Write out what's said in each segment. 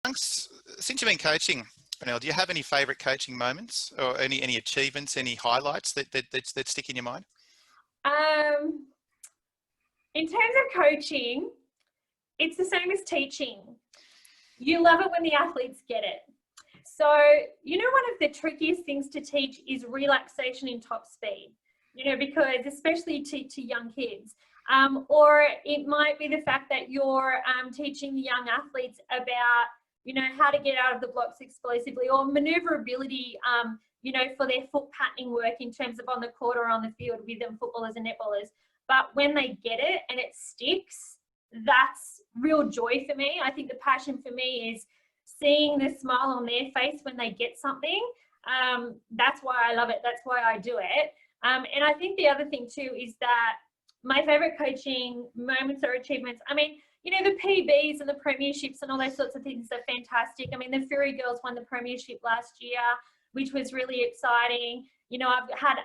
Since you've been coaching, Ranell, do you have any favourite coaching moments or any achievements, any highlights that stick in your mind? In terms of coaching, it's the same as teaching. You love it when the athletes get it. So, you know, one of the trickiest things to teach is relaxation in top speed, you know, because especially to young kids. Or it might be the fact that you're teaching the young athletes about, you know, how to get out of the blocks explosively, or maneuverability, you know, for their foot patterning work in terms of on the court or on the field with them footballers and netballers. But when they get it and it sticks, that's real joy for me. I think the passion for me is seeing the smile on their face when they get something. That's why I love it. That's why I do it. And I think the other thing too is that my favorite coaching moments or achievements, I mean, you know, the PBs and the premierships and all those sorts of things are fantastic. I mean, the Fury girls won the premiership last year, which was really exciting. You know, I've had,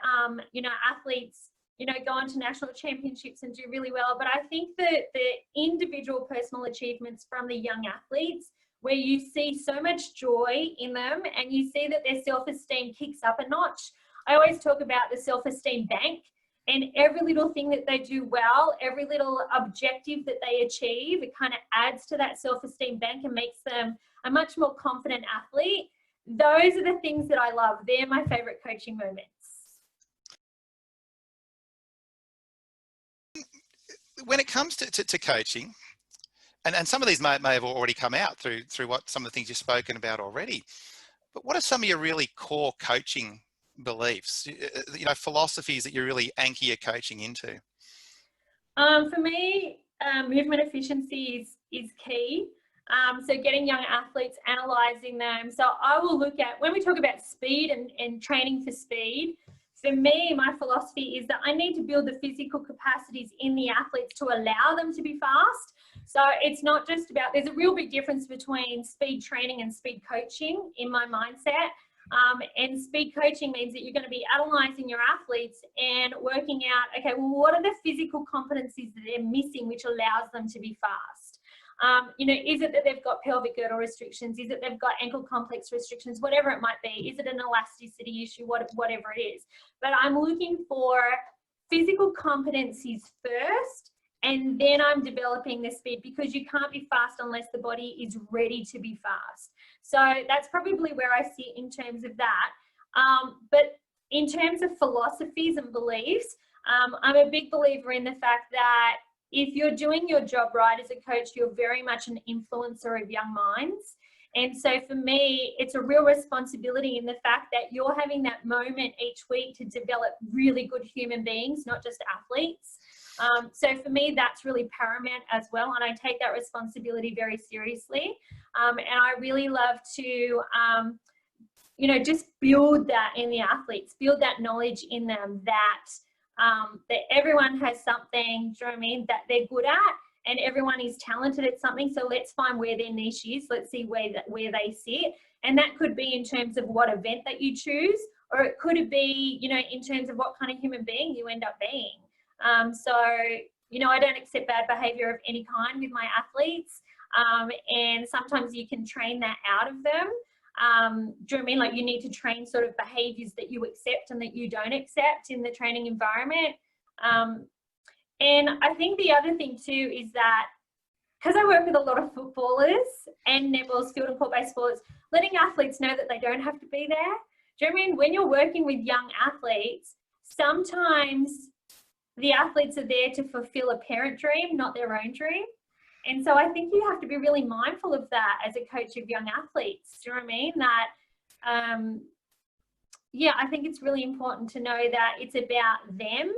you know, athletes, you know, go on to national championships and do really well. But I think that the individual personal achievements from the young athletes, where you see so much joy in them and you see that their self-esteem kicks up a notch. I always talk about the self-esteem bank, and every little thing that they do well, every little objective that they achieve, it kind of adds to that self-esteem bank and makes them a much more confident athlete. Those are the things that I love. They're my favorite coaching moments. When it comes to coaching, and some of these may have already come out through what some of the things you've spoken about already, but what are some of your really core coaching beliefs, you know, philosophies that you really anchor your coaching into? For me, movement efficiency is key. So getting young athletes, analysing them. So I will look at, when we talk about speed and training for speed, for me, my philosophy is that I need to build the physical capacities in the athletes to allow them to be fast. So it's not just about, there's a real big difference between speed training and speed coaching in my mindset. And speed coaching means that you're going to be analysing your athletes and working out, okay, well, what are the physical competencies that they're missing which allows them to be fast? You know, is it that they've got pelvic girdle restrictions? Is it they've got ankle complex restrictions? Whatever it might be. Is it an elasticity issue? Whatever it is. But I'm looking for physical competencies first, and then I'm developing the speed, because you can't be fast unless the body is ready to be fast. So that's probably where I sit in terms of that. But in terms of philosophies and beliefs, I'm a big believer in the fact that if you're doing your job right as a coach, you're very much an influencer of young minds. And so for me, it's a real responsibility in the fact that you're having that moment each week to develop really good human beings, not just athletes. So for me, that's really paramount as well. And I take that responsibility very seriously. And I really love to, you know, just build that in the athletes, build that knowledge in them that that everyone has something, do you know what I mean, that they're good at, and everyone is talented at something. So let's find where their niche is. Let's see where they sit. And that could be in terms of what event that you choose, or it could be, you know, in terms of what kind of human being you end up being. So, you know, I don't accept bad behavior of any kind with my athletes. And sometimes you can train that out of them. Do you know what I mean? Like, you need to train sort of behaviors that you accept and that you don't accept in the training environment. And I think the other thing too is that, because I work with a lot of footballers and netballers, field and court-based sports, letting athletes know that they don't have to be there. Do you know what I mean? When you're working with young athletes, sometimes the athletes are there to fulfill a parent dream, not their own dream. And so I think you have to be really mindful of that as a coach of young athletes. Do you know what I mean? That, yeah, I think it's really important to know that it's about them,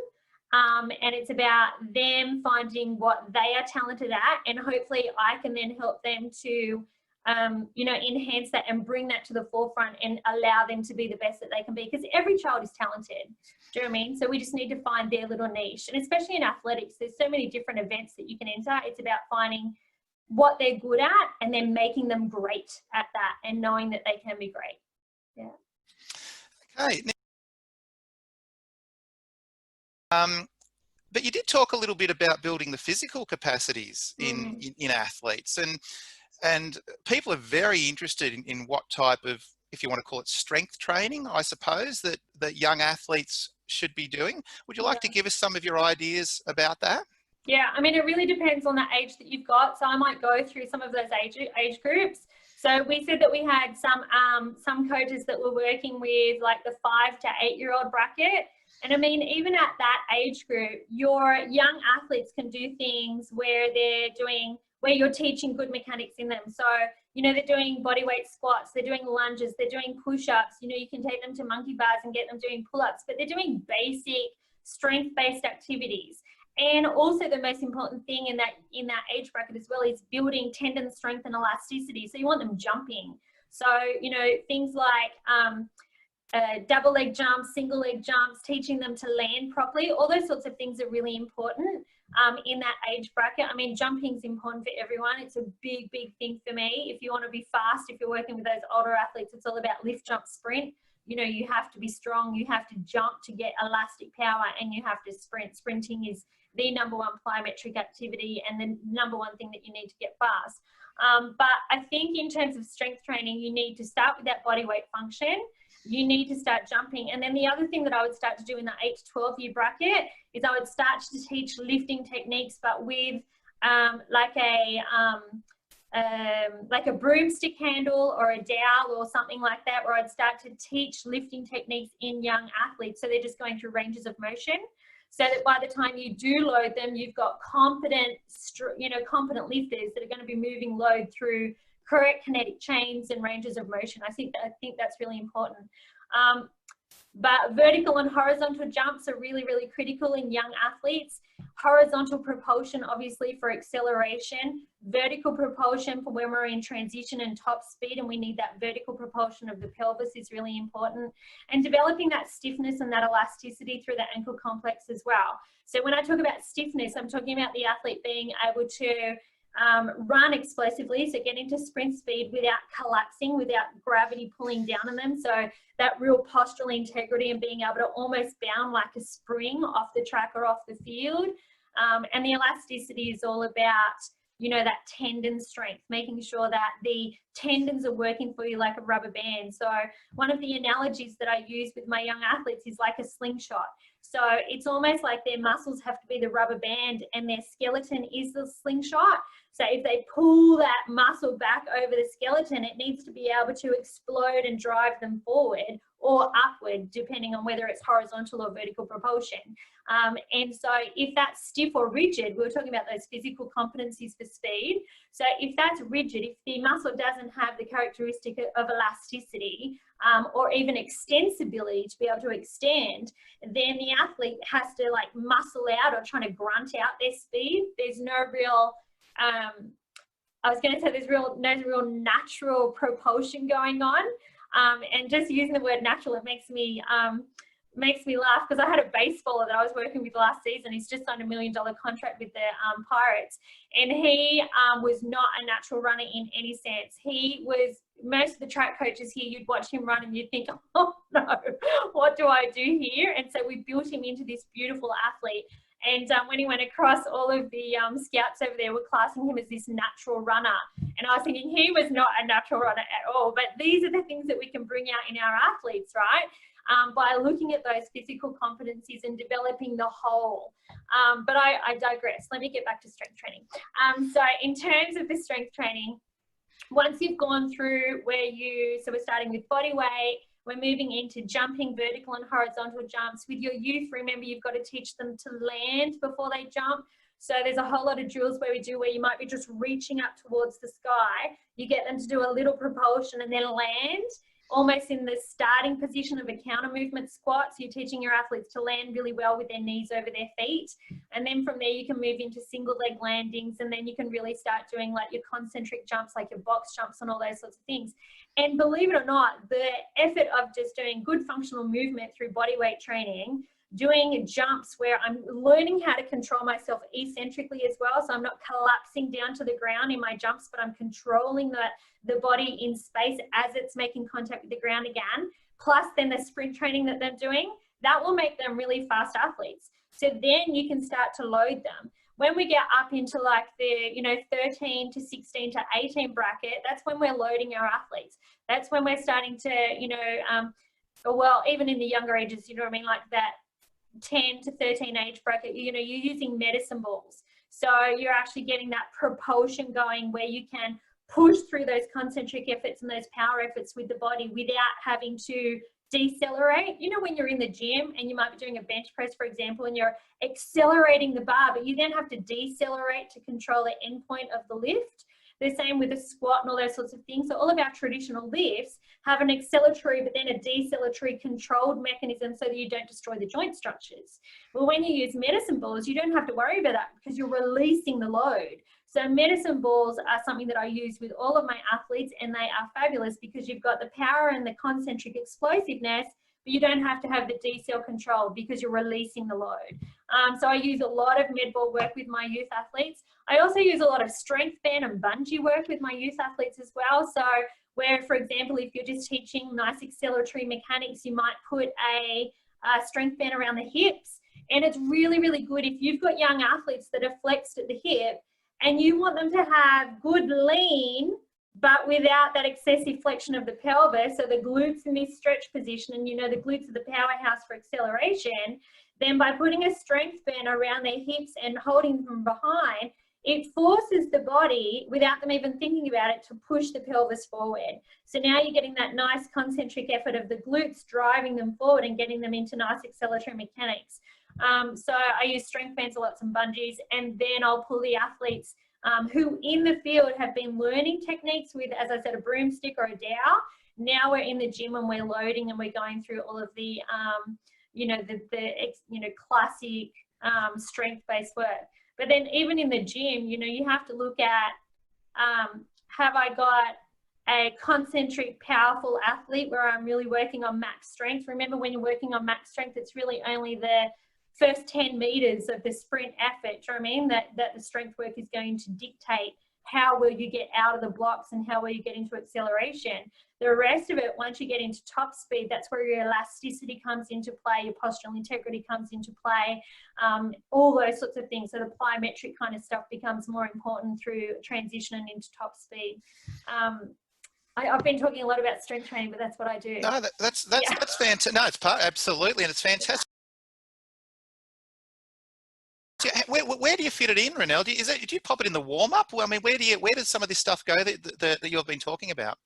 and it's about them finding what they are talented at, and hopefully I can then help them to, you know, enhance that and bring that to the forefront and allow them to be the best that they can be, because every child is talented. Do you know what I mean? So we just need to find their little niche. And especially in athletics, there's so many different events that you can enter. It's about finding what they're good at and then making them great at that, and knowing that they can be great. Yeah. Okay. But you did talk a little bit about building the physical capacities in athletes, and And people are very interested in what type of, if you want to call it strength training, I suppose, that young athletes should be doing. Would you like to give us some of your ideas about that? Yeah, I mean, it really depends on the age that you've got. So I might go through some of those age groups. So we said that we had some coaches that were working with like the 5 to 8 year old bracket. And I mean, even at that age group, your young athletes can do things where you're teaching good mechanics in them. So, you know, they're doing body weight squats, they're doing lunges, they're doing push-ups. You know, you can take them to monkey bars and get them doing pull-ups, but they're doing basic strength-based activities. And also the most important thing in that age bracket as well is building tendon strength and elasticity. So you want them jumping. So, you know, things like double leg jumps, single leg jumps, teaching them to land properly. All those sorts of things are really important in that age bracket. I mean, jumping is important for everyone. It's a big, big thing for me. If you want to be fast, if you're working with those older athletes, it's all about lift, jump, sprint. You know, you have to be strong, you have to jump to get elastic power, and you have to sprint. Sprinting is the #1 plyometric activity and the #1 thing that you need to get fast. But I think in terms of strength training, you need to start with that body weight function. You need to start jumping. And then the other thing that I would start to do in the 8 to 12 year bracket is I would start to teach lifting techniques, but with like a broomstick handle or a dowel or something like that, where I'd start to teach lifting techniques in young athletes. So they're just going through ranges of motion, so that by the time you do load them, you've got competent lifters that are going to be moving load through correct kinetic chains and ranges of motion. I think that's really important. But vertical and horizontal jumps are really, really critical in young athletes. Horizontal propulsion, obviously, for acceleration. Vertical propulsion for when we're in transition and top speed, and we need that vertical propulsion of the pelvis is really important. And developing that stiffness and that elasticity through the ankle complex as well. So when I talk about stiffness, I'm talking about the athlete being able to run explosively, so get into sprint speed without collapsing, without gravity pulling down on them. So that real postural integrity and being able to almost bound like a spring off the track or off the field. And the elasticity is all about, you know, that tendon strength, making sure that the tendons are working for you like a rubber band. So one of the analogies that I use with my young athletes is like a slingshot. So it's almost like their muscles have to be the rubber band and their skeleton is the slingshot. So if they pull that muscle back over the skeleton, it needs to be able to explode and drive them forward or upward, depending on whether it's horizontal or vertical propulsion. And so if that's stiff or rigid, we were talking about those physical competencies for speed. So if that's rigid, if the muscle doesn't have the characteristic of elasticity or even extensibility to be able to extend, then the athlete has to like muscle out or trying to grunt out their speed. There's no real I was going to say there's no real natural propulsion going on. And just using the word natural, it makes me laugh, because I had a baseballer that I was working with last season. He's just signed $1 million contract with the Pirates, and he was not a natural runner in any sense. He was, most of the track coaches here, you'd watch him run and you'd think, oh no, what do I do here? And so we built him into this beautiful athlete. And when he went across, all of the scouts over there were classing him as this natural runner. And I was thinking he was not a natural runner at all. But these are the things that we can bring out in our athletes, right? By looking at those physical competencies and developing the whole. But I digress. Let me get back to strength training. So in terms of the strength training, once you've gone through so we're starting with body weight, we're moving into jumping, vertical and horizontal jumps. With your youth, remember, you've got to teach them to land before they jump. So there's a whole lot of drills where you might be just reaching up towards the sky. You get them to do a little propulsion and then land, almost in the starting position of a counter movement squat. So you're teaching your athletes to land really well with their knees over their feet. And then from there, you can move into single leg landings. And then you can really start doing like your concentric jumps, like your box jumps and all those sorts of things. And believe it or not, the effort of just doing good functional movement through body weight training, doing jumps where I'm learning how to control myself eccentrically as well. So I'm not collapsing down to the ground in my jumps, but I'm controlling the body in space as it's making contact with the ground again. Plus then the sprint training that they're doing, that will make them really fast athletes. So then you can start to load them. When we get up into like the, 13 to 16 to 18 bracket, that's when we're loading our athletes. That's when we're starting to, well, even in the younger ages, like that 10 to 13 age bracket, you're using medicine balls. So you're actually getting that propulsion going where you can push through those concentric efforts and those power efforts with the body without having to decelerate. When you're in the gym and you might be doing a bench press, for example, and you're accelerating the bar, but you then have to decelerate to control the end point of the lift. The same with a squat and all those sorts of things. So all of our traditional lifts have an acceleratory but then a deceleratory controlled mechanism so that you don't destroy the joint structures. Well, when you use medicine balls, you don't have to worry about that because you're releasing the load. So medicine balls are something that I use with all of my athletes, and they are fabulous because you've got the power and the concentric explosiveness, but you don't have to have the decel control because you're releasing the load. So I use a lot of med ball work with my youth athletes. I also use a lot of strength band and bungee work with my youth athletes as well. So where, for example, if you're just teaching nice acceleratory mechanics, you might put a strength band around the hips. And it's really, really good if you've got young athletes that are flexed at the hip and you want them to have good lean, but without that excessive flexion of the pelvis, so the glutes in this stretch position, and the glutes are the powerhouse for acceleration, then by putting a strength band around their hips and holding them from behind, it forces the body, without them even thinking about it, to push the pelvis forward. So now you're getting that nice concentric effort of the glutes driving them forward and getting them into nice acceleratory mechanics. So I use strength bands a lot, some bungees, and then I'll pull the athletes who in the field have been learning techniques with, as I said, a broomstick or a dowel. Now we're in the gym and we're loading and we're going through all of the, classic strength-based work. But then even in the gym, you have to look at, have I got a concentric, powerful athlete where I'm really working on max strength? Remember, when you're working on max strength, it's really only the first 10 meters of the sprint effort, do you know what I mean? That the strength work is going to dictate how will you get out of the blocks and how will you get into acceleration. The rest of it, once you get into top speed, that's where your elasticity comes into play, your postural integrity comes into play, all those sorts of things. So the plyometric kind of stuff becomes more important through transitioning into top speed. I've been talking a lot about strength training, but that's what I do. No, that's fantastic. No, it's absolutely, and it's fantastic. Where do you fit it in, Ranell? Do you pop it in the warm up? Well, I mean, where does some of this stuff go that you've been talking about?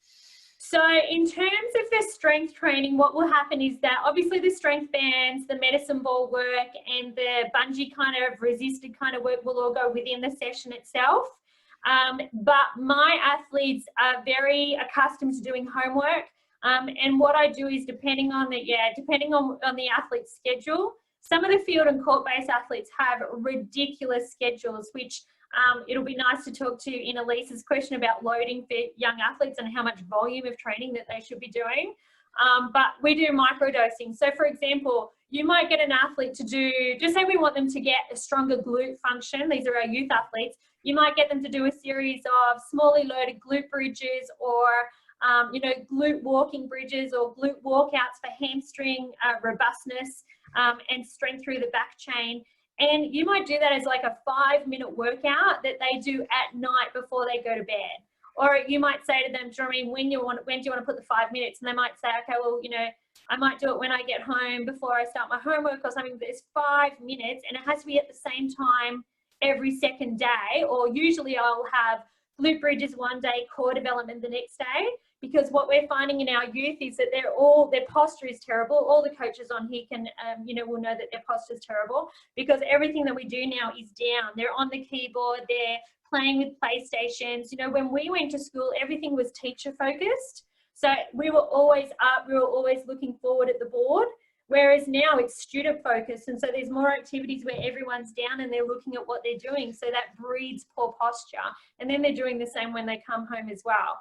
So in terms of the strength training, what will happen is that obviously the strength bands, the medicine ball work, and the bungee kind of resisted kind of work will all go within the session itself. But my athletes are very accustomed to doing homework. And what I do is depending on the athlete's schedule. Some of the field and court-based athletes have ridiculous schedules, which it'll be nice to talk to in Elise's question about loading for young athletes and how much volume of training that they should be doing. But we do microdosing. So for example, you might get an athlete to do, just say we want them to get a stronger glute function. These are our youth athletes. You might get them to do a series of smallly loaded glute bridges or glute walking bridges or glute walkouts for hamstring robustness and strength through the back chain. And you might do that as like a 5-minute workout that they do at night before they go to bed. Or you might say to them, Jeremy, when do you want to put the 5 minutes? And they might say, okay, well, I might do it when I get home before I start my homework or something. There's 5 minutes and it has to be at the same time every second day. Or usually I'll have glute bridges one day, core development the next day. Because what we're finding in our youth is that their posture is terrible. All the coaches on here can, will know that their posture is terrible because everything that we do now is down. They're on the keyboard, they're playing with PlayStations. When we went to school, everything was teacher focused. So we were always up, we were always looking forward at the board. Whereas now it's student focused. And so there's more activities where everyone's down and they're looking at what they're doing. So that breeds poor posture. And then they're doing the same when they come home as well.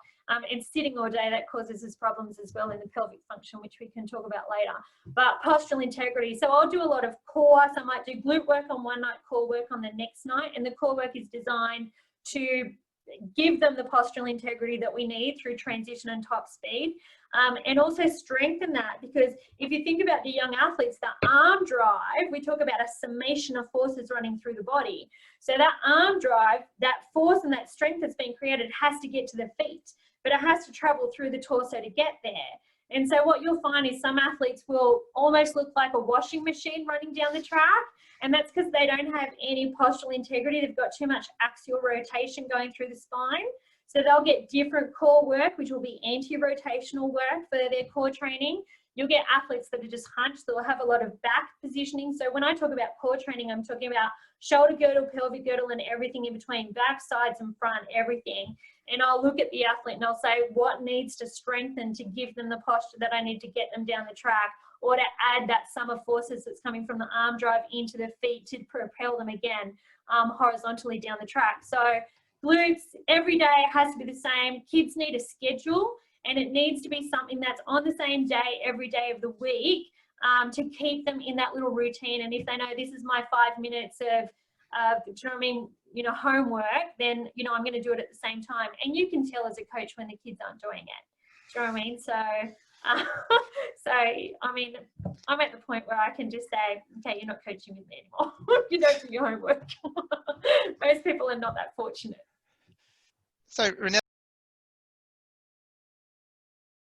And sitting all day, that causes us problems as well in the pelvic function, which we can talk about later. But postural integrity. So I'll do a lot of core. So I might do glute work on one night, core work on the next night. And the core work is designed to give them the postural integrity that we need through transition and top speed, and also strengthen that, because if you think about the young athletes, the arm drive, we talk about a summation of forces running through the body. So that arm drive, that force and that strength that's being created has to get to the feet, but it has to travel through the torso to get there. And so what you'll find is some athletes will almost look like a washing machine running down the track, and that's because they don't have any postural integrity. They've got too much axial rotation going through the spine. So they'll get different core work, which will be anti-rotational work for their core training. You'll get athletes that are just hunched, that will have a lot of back positioning. So when I talk about core training, I'm talking about shoulder girdle, pelvic girdle, and everything in between, back, sides, and front, everything. And I'll look at the athlete and I'll say, what needs to strengthen to give them the posture that I need to get them down the track, or to add that sum of forces that's coming from the arm drive into the feet to propel them again horizontally down the track. So glutes, every day has to be the same. Kids need a schedule, and it needs to be something that's on the same day every day of the week, to keep them in that little routine. And if they know this is my 5 minutes of determining, you know, homework, then, you know, I'm going to do it at the same time. And you can tell as a coach when the kids aren't doing it. Do you know what I mean? So, I mean, I'm at the point where I can just say, okay, you're not coaching with me anymore. You don't do your homework. Most people are not that fortunate. So, Ranell,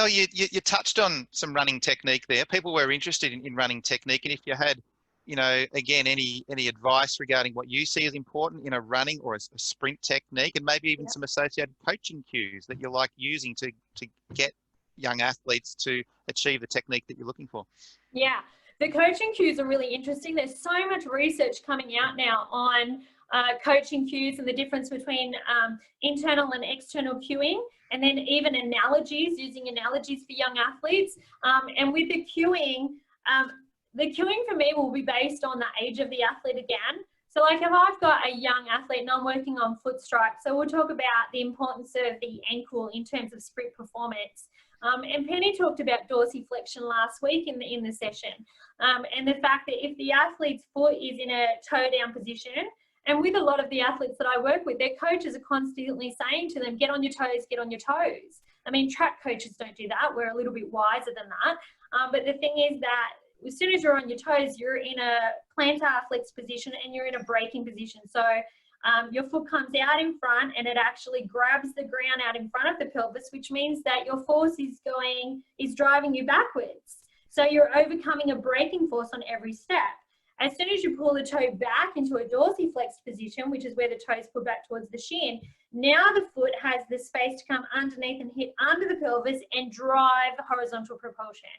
you touched on some running technique there. People were interested in running technique, and if you had, you know, again, any advice regarding what you see as important in a running or a sprint technique, and maybe even some associated coaching cues that you like using to get young athletes to achieve the technique that you're looking for. Yeah, the coaching cues are really interesting. There's so much research coming out now on coaching cues and the difference between internal and external cueing, and then even analogies, using analogies for young athletes. And with the cueing for me will be based on the age of the athlete again. So like if I've got a young athlete and I'm working on foot strike, so we'll talk about the importance of the ankle in terms of sprint performance. And Penny talked about dorsiflexion last week in the session, and the fact that if the athlete's foot is in a toe down position, and with a lot of the athletes that I work with, their coaches are constantly saying to them, get on your toes, get on your toes. I mean, track coaches don't do that. We're a little bit wiser than that. But the thing is that as soon as you're on your toes, you're in a plantar flex position and you're in a braking position. So your foot comes out in front and it actually grabs the ground out in front of the pelvis, which means that your force is driving you backwards. So you're overcoming a braking force on every step. As soon as you pull the toe back into a dorsiflexed position, which is where the toes pull back towards the shin, now the foot has the space to come underneath and hit under the pelvis and drive horizontal propulsion.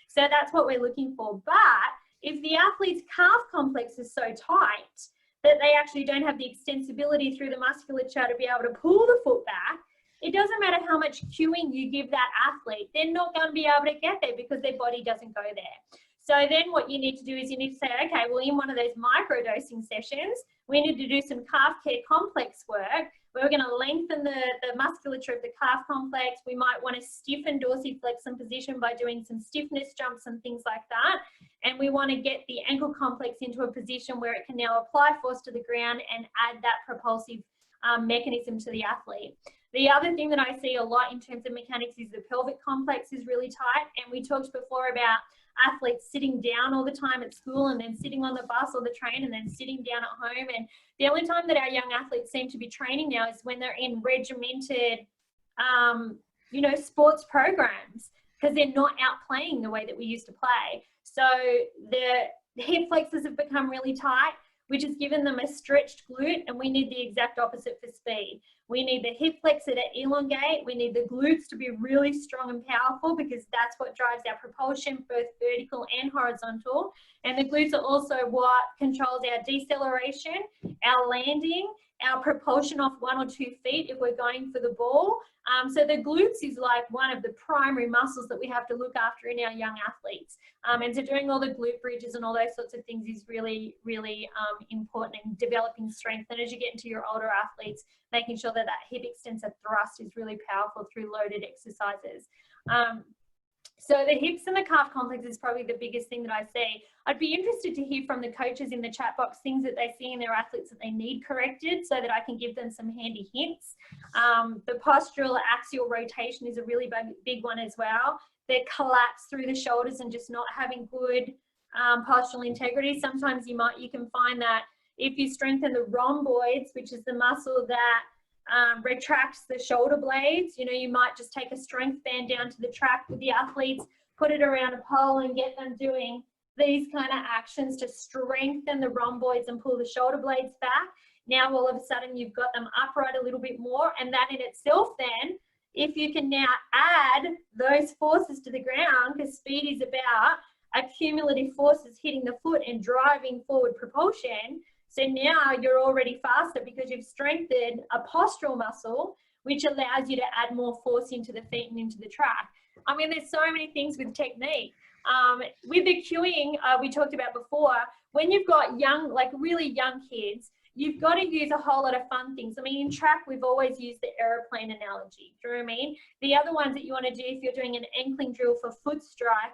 So that's what we're looking for. But if the athlete's calf complex is so tight that they actually don't have the extensibility through the musculature to be able to pull the foot back, it doesn't matter how much cueing you give that athlete, they're not going to be able to get there because their body doesn't go there. So then what you need to do is you need to say, okay, well, in one of those microdosing sessions, we need to do some calf care complex work. We're going to lengthen the musculature of the calf complex. We might want to stiffen dorsiflexion position by doing some stiffness jumps and things like that. And we want to get the ankle complex into a position where it can now apply force to the ground and add that propulsive mechanism to the athlete. The other thing that I see a lot in terms of mechanics is the pelvic complex is really tight. And we talked before about athletes sitting down all the time at school and then sitting on the bus or the train and then sitting down at home. And the only time that our young athletes seem to be training now is when they're in regimented, you know, sports programs, because they're not out playing the way that we used to play. So the hip flexors have become really tight, which has given them a stretched glute, and we need the exact opposite for speed. We need the hip flexor to elongate. We need the glutes to be really strong and powerful, because that's what drives our propulsion, both vertical and horizontal. And the glutes are also what controls our deceleration, our landing, our propulsion off 1 or 2 feet if we're going for the ball. So the glutes is like one of the primary muscles that we have to look after in our young athletes. And so doing all the glute bridges and all those sorts of things is really, really important in developing strength. And as you get into your older athletes, making sure that that hip extensor thrust is really powerful through loaded exercises. So the hips and the calf complex is probably the biggest thing that I see. I'd be interested to hear from the coaches in the chat box things that they see in their athletes that they need corrected so that I can give them some handy hints. The postural axial rotation is a really big one as well. The collapse through the shoulders and just not having good postural integrity. Sometimes you can find that if you strengthen the rhomboids, which is the muscle that retracts the shoulder blades, you might just take a strength band down to the track with the athletes, put it around a pole and get them doing these kind of actions to strengthen the rhomboids and pull the shoulder blades back. Now all of a sudden you've got them upright a little bit more, and that in itself then, if you can now add those forces to the ground, because speed is about accumulative forces hitting the foot and driving forward propulsion. So now you're already faster because you've strengthened a postural muscle, which allows you to add more force into the feet and into the track. I mean, there's so many things with technique. With the cueing we talked about before, when you've got young, like really young kids, you've got to use a whole lot of fun things. I mean, in track, we've always used the aeroplane analogy. Do you know what I mean? The other ones that you want to do if you're doing an ankling drill for foot strike,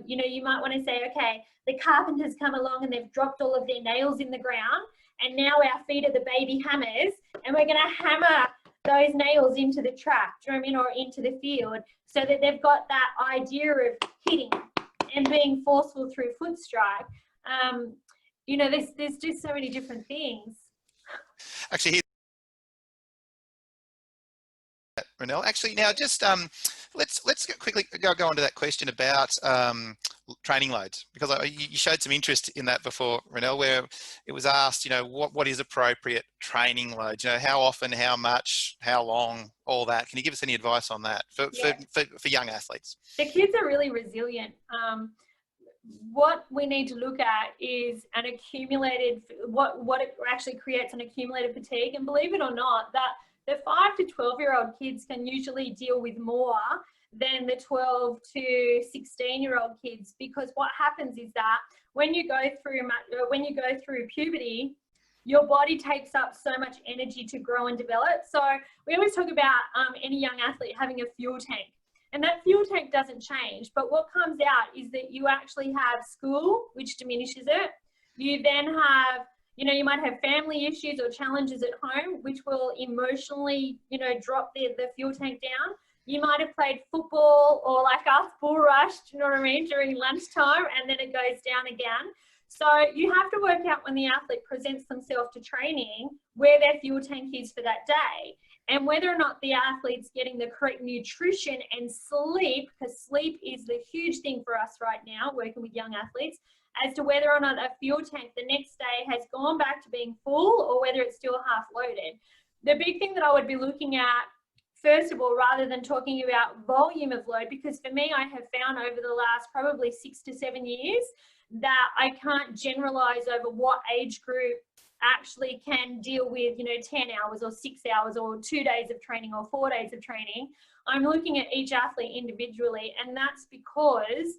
you might want to say, okay, the carpenters come along and they've dropped all of their nails in the ground, and now our feet are the baby hammers, and we're going to hammer those nails into the track, do you know what I mean, or into the field, so that they've got that idea of hitting and being forceful through foot strike. There's just so many different things. Actually, Ranell. Actually, now just let's quickly go on to that question about training loads, because you showed some interest in that before, Ranell, where it was asked, what is appropriate training load? How often, how much, how long, all that. Can you give us any advice on that for young athletes? The kids are really resilient. What we need to look at is an accumulated, what it actually creates an accumulated fatigue. And believe it or not, that the 5 to 12-year-old kids can usually deal with more than the 12 to 16-year-old kids, because what happens is that when you go through puberty, your body takes up so much energy to grow and develop. So we always talk about any young athlete having a fuel tank. And that fuel tank doesn't change, but what comes out is that you actually have school, which diminishes it. You then have, you might have family issues or challenges at home, which will emotionally, drop the fuel tank down. You might have played football or like us, bull rushed, you know what I mean, during lunchtime, and then it goes down again. So you have to work out when the athlete presents themselves to training where their fuel tank is for that day, and whether or not the athlete's getting the correct nutrition and sleep, because sleep is the huge thing for us right now, working with young athletes, as to whether or not a fuel tank the next day has gone back to being full or whether it's still half loaded. The big thing that I would be looking at, first of all, rather than talking about volume of load, because for me, I have found over the last probably 6 to 7 years that I can't generalize over what age group actually can deal with 10 hours or 6 hours or 2 days of training or 4 days of training. I'm looking at each athlete individually, and that's because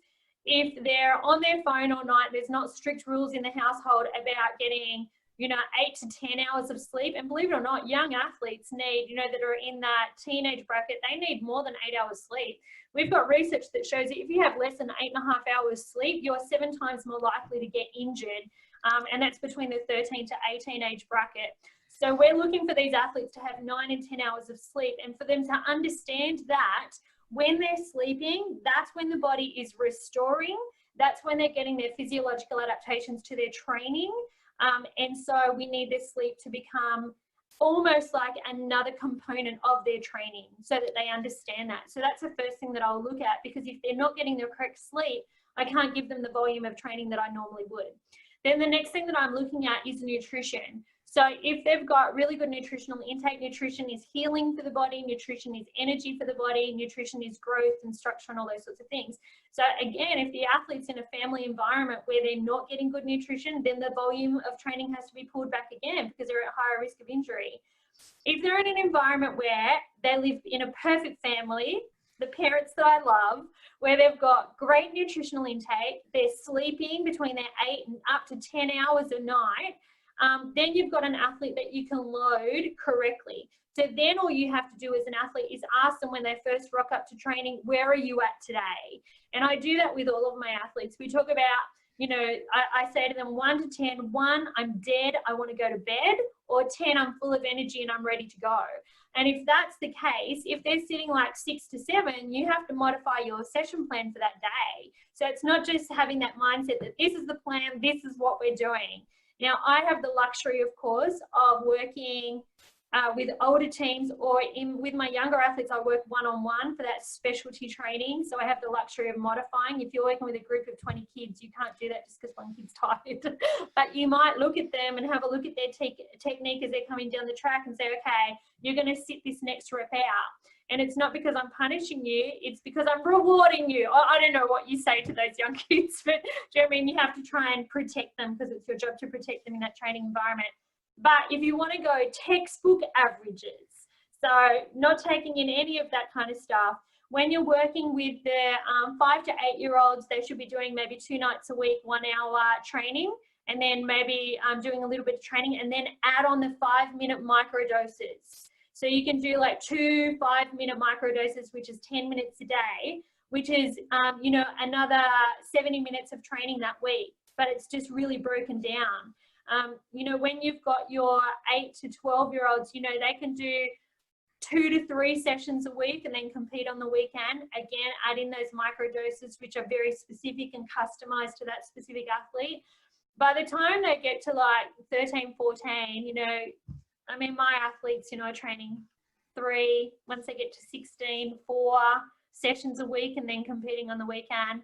if they're on their phone all night, there's not strict rules in the household about getting 8 to 10 hours of sleep. And believe it or not, young athletes need, that are in that teenage bracket, they need more than 8 hours sleep. We've got research that shows that if you have less than 8.5 hours sleep, you're 7 times more likely to get injured. And that's between the 13 to 18 age bracket. So we're looking for these athletes to have 9 and 10 hours of sleep, and for them to understand that when they're sleeping, that's when the body is restoring. That's when they're getting their physiological adaptations to their training. And so we need this sleep to become almost like another component of their training so that they understand that. So that's the first thing that I'll look at, because if they're not getting the correct sleep, I can't give them the volume of training that I normally would. Then the next thing that I'm looking at is nutrition. So if they've got really good nutritional intake, nutrition is healing for the body, nutrition is energy for the body, nutrition is growth and structure and all those sorts of things. So again, if the athlete's in a family environment where they're not getting good nutrition, then the volume of training has to be pulled back again because they're at higher risk of injury. If they're in an environment where they live in a perfect family, the parents that I love, where they've got great nutritional intake, they're sleeping between their 8 and up to 10 hours a night, then you've got an athlete that you can load correctly. So then all you have to do as an athlete is ask them when they first rock up to training, where are you at today? And I do that with all of my athletes. We talk about, you know, I say to them 1 to 10, 1, I'm dead, I want to go to bed, or 10, I'm full of energy and I'm ready to go. And if that's the case, if they're sitting like 6 to 7, you have to modify your session plan for that day. So it's not just having that mindset that this is the plan, this is what we're doing. Now, I have the luxury, of course, of working with older teams, or with my younger athletes, I work one-on-one for that specialty training. So I have the luxury of modifying. If you're working with a group of 20 kids, you can't do that just because one kid's tired. But you might look at them and have a look at their technique as they're coming down the track and say, okay, you're going to sit this next rep out. And it's not because I'm punishing you, it's because I'm rewarding you. I don't know what you say to those young kids, but do you know what I mean? You have to try and protect them because it's your job to protect them in that training environment. But if you want to go textbook averages, so not taking in any of that kind of stuff, when you're working with the 5 to 8 year olds, they should be doing maybe 2 nights a week, 1 hour training, and then maybe doing a little bit of training, and then add on the 5-minute microdoses. So you can do like 2 5-minute microdoses, which is 10 minutes a day, which is, you know, another 70 minutes of training that week, but it's just really broken down. You know, when you've got your 8 to 12 year olds, you know, they can do 2 to 3 sessions a week and then compete on the weekend. Again, add in those micro doses, which are very specific and customized to that specific athlete. By the time they get to like 13, 14, you know, I mean, my athletes, you know, are training 3, once they get to 16, 4 sessions a week and then competing on the weekend.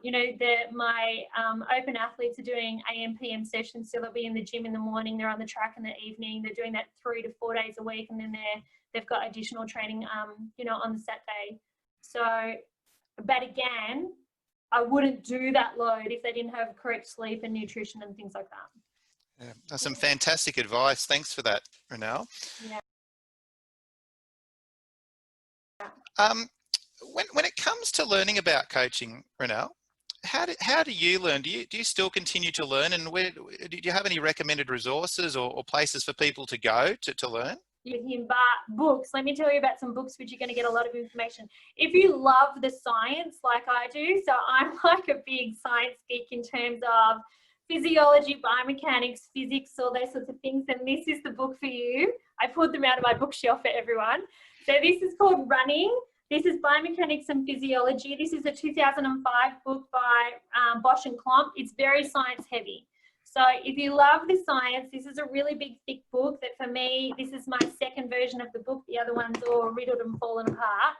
You know, my open athletes are doing AM, PM sessions, so they'll be in the gym in the morning, they're on the track in the evening, they're doing that 3 to 4 days a week, and then they've got additional training, you know, on the Saturday. So, but again, I wouldn't do that load if they didn't have correct sleep and nutrition and things like that. Yeah, that's some fantastic advice. Thanks for that, Ranell. Yeah. When it comes to learning about coaching, Ranell, how do you learn? Do you still continue to learn, and do you have any recommended resources or places for people to go to learn? With him, but books, let me tell you about some books which you're going to get a lot of information. If you love the science like I do, so I'm like a big science geek in terms of physiology, biomechanics, physics, all those sorts of things, then this is the book for you. I pulled them out of my bookshelf for everyone. So this is called Running. This is Biomechanics and Physiology. This is a 2005 book by Bosch and Klomp. It's very science heavy. So if you love the science, this is a really big, thick book that for me, this is my second version of the book. The other one's all riddled and fallen apart.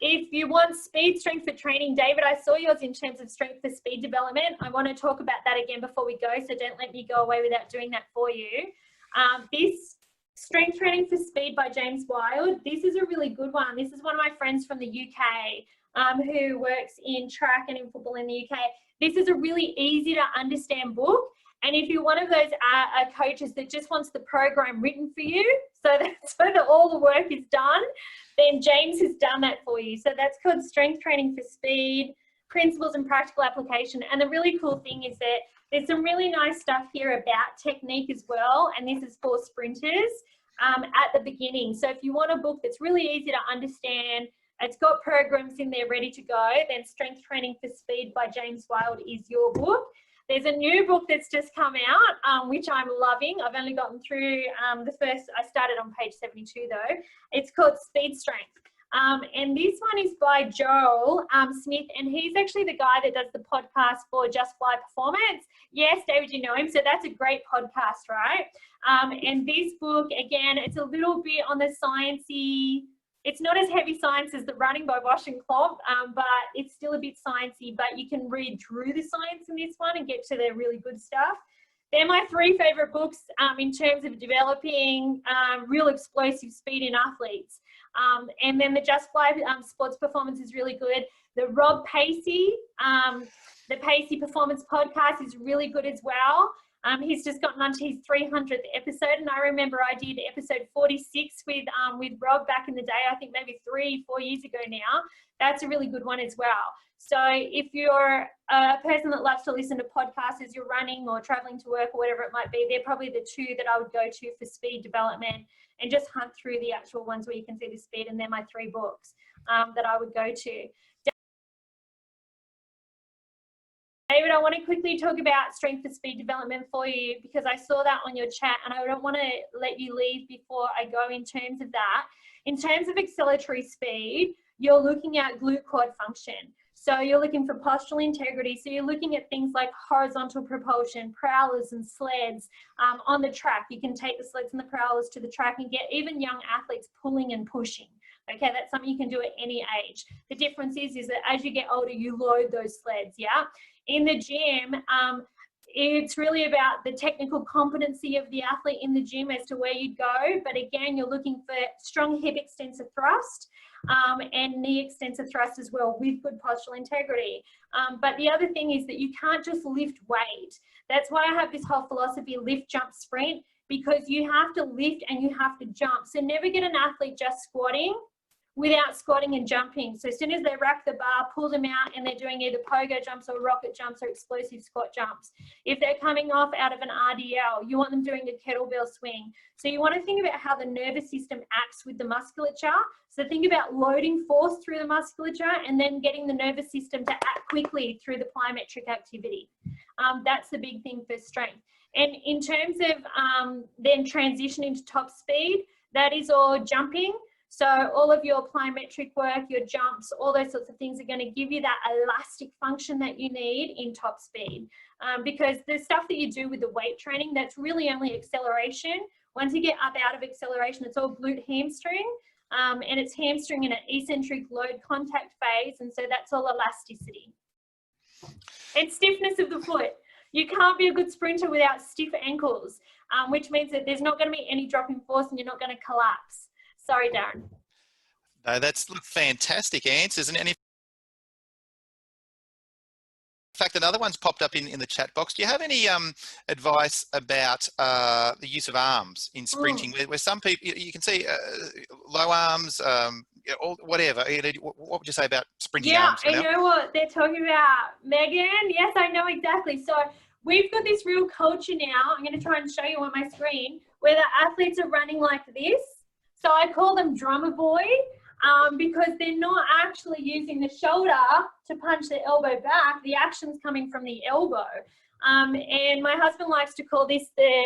If you want speed strength for training, David, I saw yours in terms of strength for speed development. I want to talk about that again before we go, so don't let me go away without doing that for you. This Strength Training for Speed by James Wild, this is a really good one. This is one of my friends from the UK who works in track and in football in the UK. This is a really easy to understand book. And if you're one of those coaches that just wants the program written for you, so that all the work is done, then James has done that for you. So that's called Strength Training for Speed, Principles and Practical Application. And the really cool thing is that there's some really nice stuff here about technique as well. And this is for sprinters at the beginning. So if you want a book that's really easy to understand, it's got programs in there ready to go, then Strength Training for Speed by James Wild is your book. There's a new book that's just come out, which I'm loving. I've only gotten through the first, I started on page 72 though. It's called Speed Strength. And this one is by Joel Smith, and he's actually the guy that does the podcast for Just Fly Performance. Yes, David, you know him, so that's a great podcast, right? And this book, again, it's a little bit on the sciencey. It's not as heavy science as the Running by Bosch and Klomp, but it's still a bit sciencey, but you can read through the science in this one and get to the really good stuff. They're my 3 favorite books in terms of developing real explosive speed in athletes. And then the Just Fly Sports Performance is really good. The Rob Pacey, the Pacey Performance Podcast is really good as well. He's just gotten onto his 300th episode, and I remember I did episode 46 with Rob back in the day, I think maybe 3-4 years ago now. That's a really good one as well. So if you're a person that loves to listen to podcasts as you're running or traveling to work or whatever it might be, they're probably the two that I would go to for speed development, and just hunt through the actual ones where you can see the speed, and they're my 3 books that I would go to. David, I want to quickly talk about strength for speed development for you, because I saw that on your chat and I don't want to let you leave before I go in terms of that. In terms of acceleratory speed, you're looking at glute quad function. So you're looking for postural integrity. So you're looking at things like horizontal propulsion, prowlers and sleds on the track. You can take the sleds and the prowlers to the track and get even young athletes pulling and pushing. Okay, that's something you can do at any age. The difference is that as you get older, you load those sleds, yeah? In the gym, it's really about the technical competency of the athlete in the gym as to where you go. But again, you're looking for strong hip extensor thrust and knee extensor thrust as well, with good postural integrity. But the other thing is that you can't just lift weight. That's why I have this whole philosophy, lift, jump, sprint, because you have to lift and you have to jump. So never get an athlete just squatting without squatting and jumping. So as soon as they rack the bar, pull them out, and they're doing either pogo jumps or rocket jumps or explosive squat jumps. If they're coming off out of an RDL, you want them doing a kettlebell swing. So you want to think about how the nervous system acts with the musculature. So think about loading force through the musculature and then getting the nervous system to act quickly through the plyometric activity. That's the big thing for strength. And in terms of then transitioning to top speed, that is all jumping. So all of your plyometric work, your jumps, all those sorts of things are going to give you that elastic function that you need in top speed. Because the stuff that you do with the weight training, that's really only acceleration. Once you get up out of acceleration, it's all glute hamstring. And it's hamstring in an eccentric load contact phase. And so that's all elasticity. And stiffness of the foot. You can't be a good sprinter without stiff ankles, which means that there's not going to be any drop in force and you're not going to collapse. Sorry, Darren. No, that's fantastic answers. And in fact, another one's popped up in the chat box. Do you have any advice about the use of arms in sprinting? Where some people, you can see low arms, or whatever. What would you say about sprinting arms? Yeah, I know what they're talking about, Megan. Yes, I know exactly. So we've got this real culture now. I'm going to try and show you on my screen where the athletes are running like this. So I call them drummer boy because they're not actually using the shoulder to punch the elbow back. The action's coming from the elbow. And my husband likes to call this the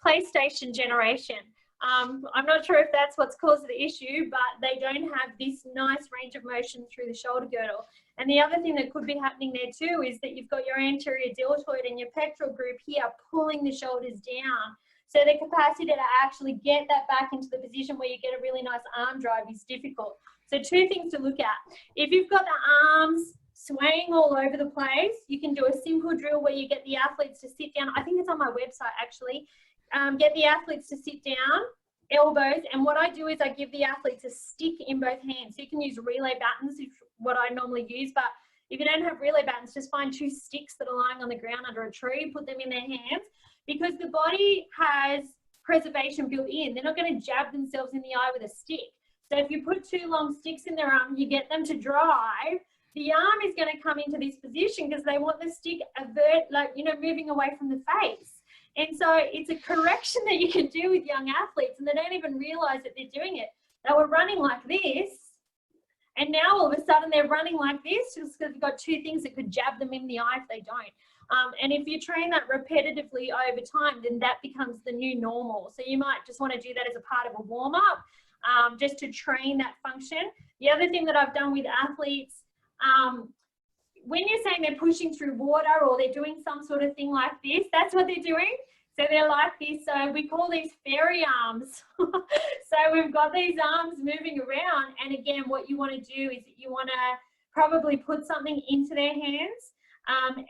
PlayStation generation. I'm not sure if that's what's caused the issue, but they don't have this nice range of motion through the shoulder girdle. And the other thing that could be happening there too is that you've got your anterior deltoid and your pectoral group here pulling the shoulders down. So the capacity to actually get that back into the position where you get a really nice arm drive is difficult. So 2 things to look at. If you've got the arms swaying all over the place, you can do a simple drill where you get the athletes to sit down. I think it's on my website actually. Get the athletes to sit down, elbows, and what I do is I give the athletes a stick in both hands. So you can use relay battens, which is what I normally use, but if you don't have relay battens, just find 2 sticks that are lying on the ground under a tree, put them in their hands, because the body has preservation built in. They're not going to jab themselves in the eye with a stick. So if you put 2 long sticks in their arm, you get them to drive, the arm is going to come into this position because they want the stick moving away from the face. And so it's a correction that you can do with young athletes, and they don't even realize that they're doing it. They were running like this, and now all of a sudden they're running like this just because they've got 2 things that could jab them in the eye if they don't. And if you train that repetitively over time, then that becomes the new normal. So you might just want to do that as a part of a warm-up, just to train that function. The other thing that I've done with athletes, when you're saying they're pushing through water or they're doing some sort of thing like this, that's what they're doing. So they're like this. So we call these fairy arms. So we've got these arms moving around. And again, what you want to do is you want to probably put something into their hands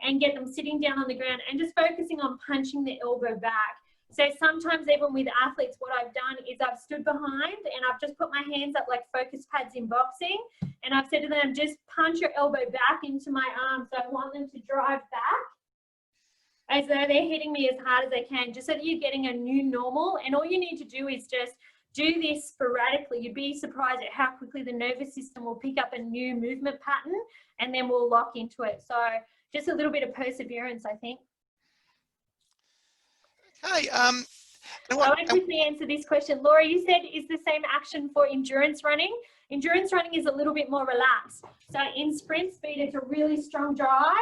and get them sitting down on the ground and just focusing on punching the elbow back. So sometimes even with athletes, what I've done is I've stood behind and I've just put my hands up like focus pads in boxing. And I've said to them, just punch your elbow back into my arm. So I want them to drive back as though they're hitting me as hard as they can, just so that you're getting a new normal. And all you need to do is just do this sporadically, you'd be surprised at how quickly the nervous system will pick up a new movement pattern, and then we'll lock into it. So just a little bit of perseverance, I think. Okay. I want to quickly answer this question. Laura, you said, is the same action for endurance running? Endurance running is a little bit more relaxed. So in sprint speed, it's a really strong drive.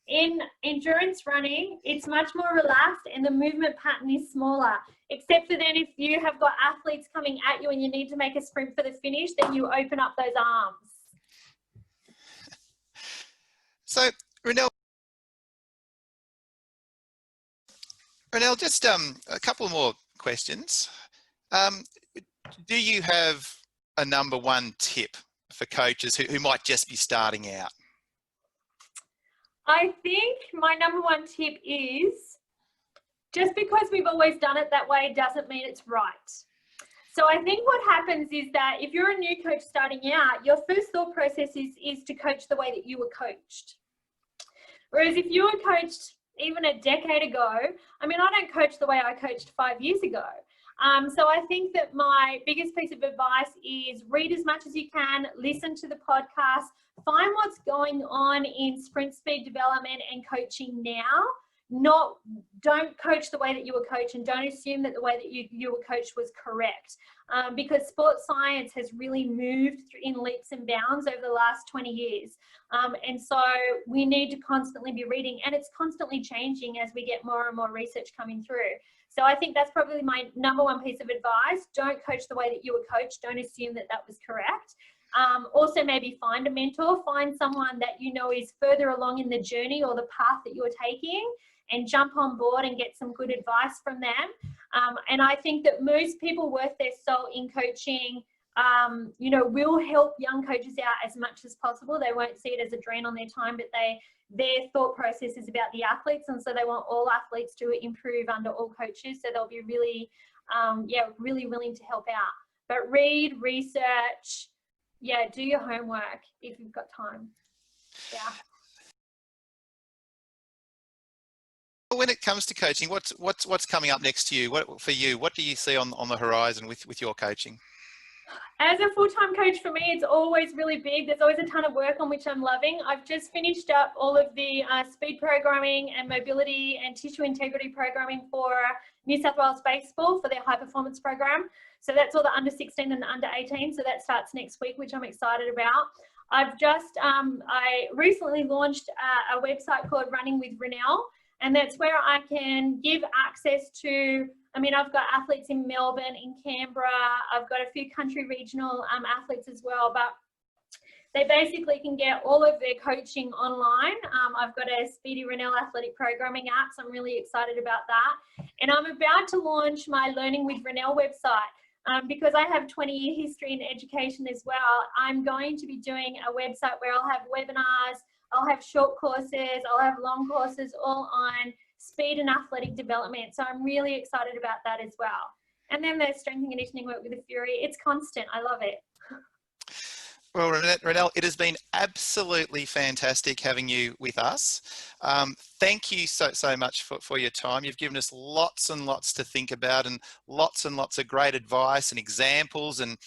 In endurance running, it's much more relaxed and the movement pattern is smaller, except for then if you have got athletes coming at you and you need to make a sprint for the finish, then you open up those arms. So, Ranell, just a couple more questions. Do you have a number one tip for coaches who might just be starting out? I think my number one tip is, just because we've always done it that way doesn't mean it's right. So I think what happens is that if you're a new coach starting out, your first thought process is to coach the way that you were coached. Whereas if you were coached even a decade ago, I mean, I don't coach the way I coached 5 years ago. So I think that my biggest piece of advice is read as much as you can, listen to the podcast, find what's going on in sprint speed development and coaching now. Don't coach the way that you were coached, and don't assume that the way that you were coached was correct, because sports science has really moved in leaps and bounds over the last 20 years. And so we need to constantly be reading, and it's constantly changing as we get more and more research coming through. So I think that's probably my number one piece of advice. Don't coach the way that you were coached. Don't assume that that was correct. Also, maybe find a mentor, find someone that you know is further along in the journey or the path that you're taking, and jump on board and get some good advice from them. And I think that most people worth their salt in coaching, you know, will help young coaches out as much as possible. They won't see it as a drain on their time, but their thought process is about the athletes, and so they want all athletes to improve under all coaches. So they'll be really, really willing to help out. But read, research, do your homework if you've got time. Yeah. When it comes to coaching, what's coming up next to you? For you, what do you see on the horizon with your coaching? As a full-time coach, for me, it's always really big. There's always a ton of work on which I'm loving. I've just finished up all of the speed programming and mobility and tissue integrity programming for New South Wales Baseball for their high performance program. So that's all the under 16 and under 18. So that starts next week, which I'm excited about. I've just, I recently launched a website called Running with Ranell, and that's where I can give access to, I mean, I've got athletes in Melbourne, in Canberra, I've got a few country regional athletes as well, but they basically can get all of their coaching online. I've got a Speedy Ranell athletic programming app, so I'm really excited about that. And I'm about to launch my Learning with Ranell website. Because I have 20-year history in education as well, I'm going to be doing a website where I'll have webinars, I'll have short courses, I'll have long courses, all on speed and athletic development. So I'm really excited about that as well. And then there's strength and conditioning work with the Fury. It's constant. I love it. Well, Ranell, it has been absolutely fantastic having you with us. Thank you so much for your time. You've given us lots and lots to think about, and lots of great advice and examples, and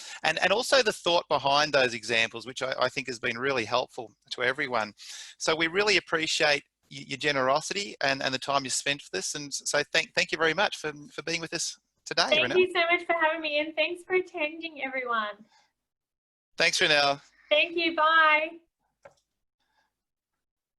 also the thought behind those examples, which I think has been really helpful to everyone. So we really appreciate your generosity and the time you spent with us. And so thank you very much for being with us today, Ranell. Thank you so much for having me, and thanks for attending, everyone. Thanks, Ranell. Thank you. Bye.